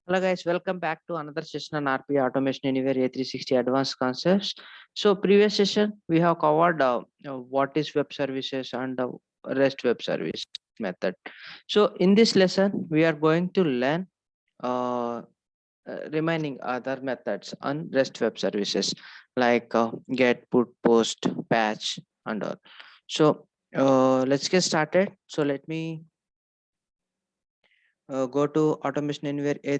Hello guys, welcome back to another session on RP Automation Anywhere A360 Advanced Concepts. So previous session we have covered what is web services and REST web service method. So in this lesson we are going to learn uh, remaining other methods on REST web services like get, put, post, patch and all. So let's get started. So let me go to Automation Anywhere A.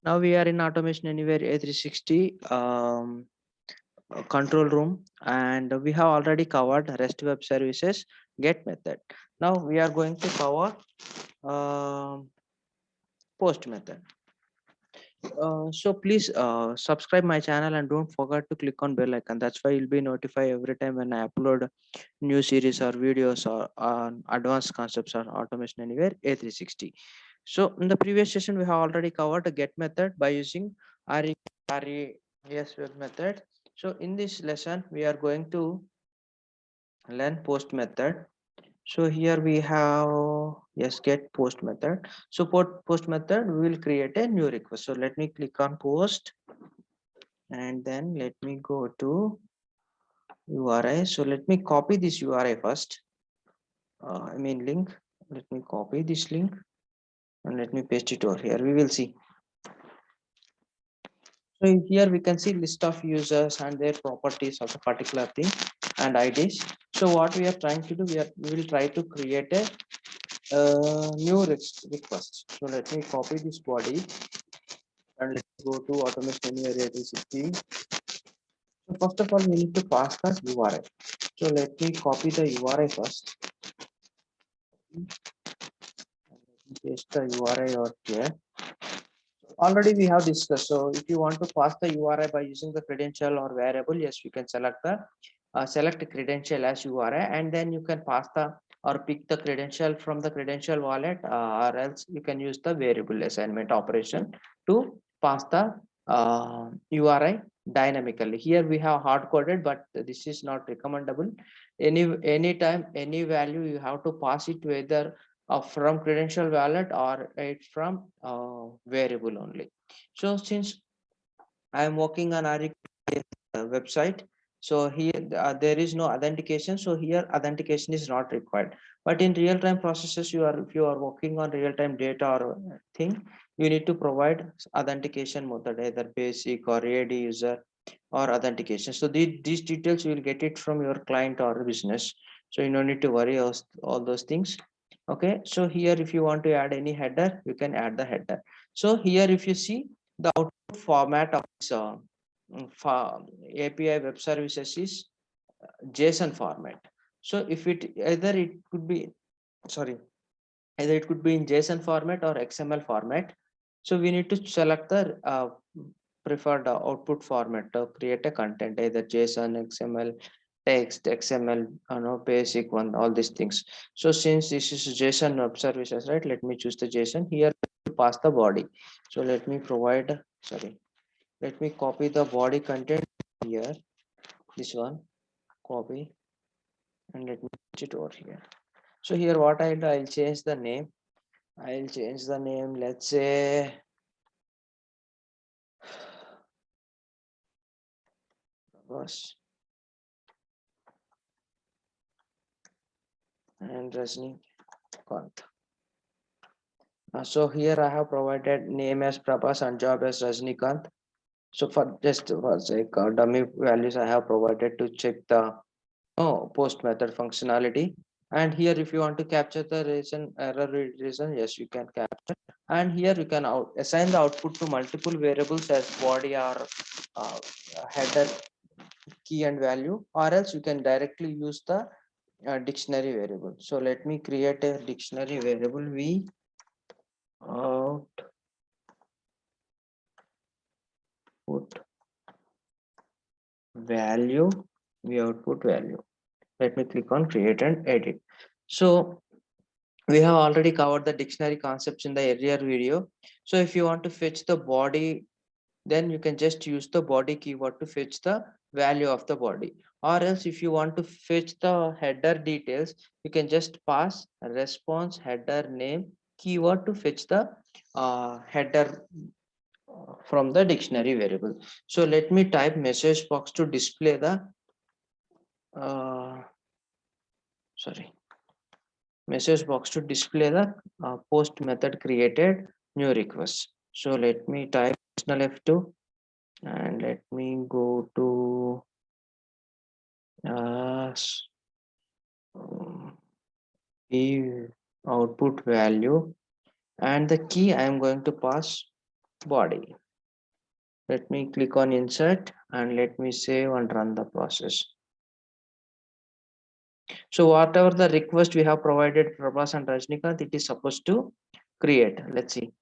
Now we are in Automation Anywhere A360 control room, and we have already covered REST web services get method. Now we are going to cover post method. So please subscribe my channel and don't forget to click on bell icon. That's why you'll be notified every time when I upload new series or videos or on advanced concepts or Automation Anywhere A360. So in the previous session, we have already covered a get method by using RES web method. So in this lesson, we are going to learn post method. So here we have yes get post method. So post method, we will create a new request. So let me click on post and then let me go to URI. So let me copy this URI first. Link. Let me copy this link and let me paste it over here. We will see. So here we can see list of users and their properties of a particular thing and IDs. So what we are trying to do, we will try to create a new request. So let me copy this body and let's go to automation area 360. So first of all, we need to pass the URI. So let me copy the URI first. And let me paste the URI out here. Already we have discussed. So if you want to pass the URI by using the credential or variable, yes, we can select the select credential as URI, and then you can pass the or pick the credential from the credential wallet, or else you can use the variable assignment operation to pass the URI dynamically. Here we have hard coded, but this is not recommendable. Anytime any value you have to pass it to either from credential wallet or it from variable only. So since I am working on our website, so here there is no authentication, so here authentication is not required. But in real-time processes, if you are working on real-time data or thing, you need to provide authentication method, either basic or AD user or authentication. So these details you will get it from your client or business, so you don't need to worry all those things. Okay, so here if you want to add any header, you can add the header. So here if you see the output format of this API web services is JSON format. So if it could be, sorry, either it could be in JSON format or XML format. So we need to select the preferred output format to create a content, either JSON, XML, text, XML, basic one, all these things. So since this is JSON web services, right? Let me choose the JSON here to pass the body. So let me provide, sorry, let me copy the body content here. This one, copy, and let me put it over here. So here what I'll do, I'll change the name. I'll change the name. Let's say was and Rajni Kant. So here I have provided name as Prabhas and job as Rajnikant. So for just for like dummy values, I have provided to check the post method functionality. And here, if you want to capture the reason error reason, yes, you can capture. And here you can assign the output to multiple variables as body or header key and value, or else you can directly use the dictionary variable. So let me create a dictionary variable v output value, v output value. Let me click on create and edit. So we have already covered the dictionary concepts in the earlier video. So if you want to fetch the body, then you can just use the body keyword to fetch the value of the body. Or else if you want to fetch the header details, you can just pass a response header name keyword to fetch the header from the dictionary variable. So let me type message box to display the uh, sorry message box to display the post method created new request. So let me type additional F2 and let me go to the output value, and the key I am going to pass body. Let me click on insert and let me save and run the process. So whatever the request we have provided Prabhas and Rajnikant, it is supposed to create. Let's see.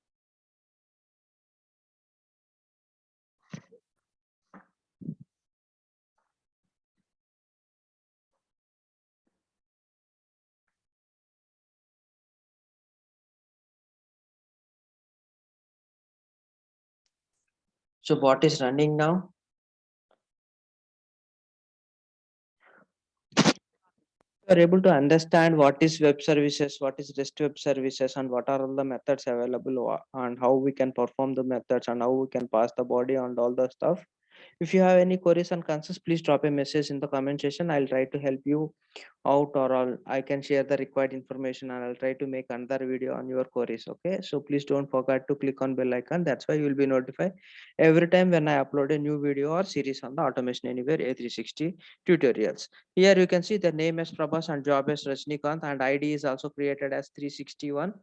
So what is running now? You are able to understand what is web services, what is REST web services, and what are all the methods available, and how we can perform the methods, and how we can pass the body and all the stuff. If you have any queries and concerns, please drop a message in the comment section. I'll try to help you out, or I can share the required information, and I'll try to make another video on your queries. Okay, so please don't forget to click on bell icon. That's why you will be notified every time when I upload a new video or series on the Automation Anywhere A360 tutorials. Here you can see the name as Prabhas and job as Rajnikant, and ID is also created as 361,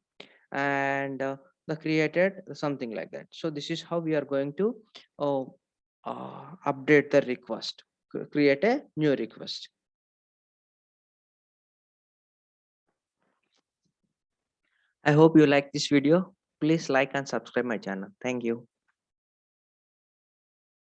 and the created something like that. So this is how we are going to uh, update the request, create a new request. I hope you like this video. Please like and subscribe my channel. Thank you.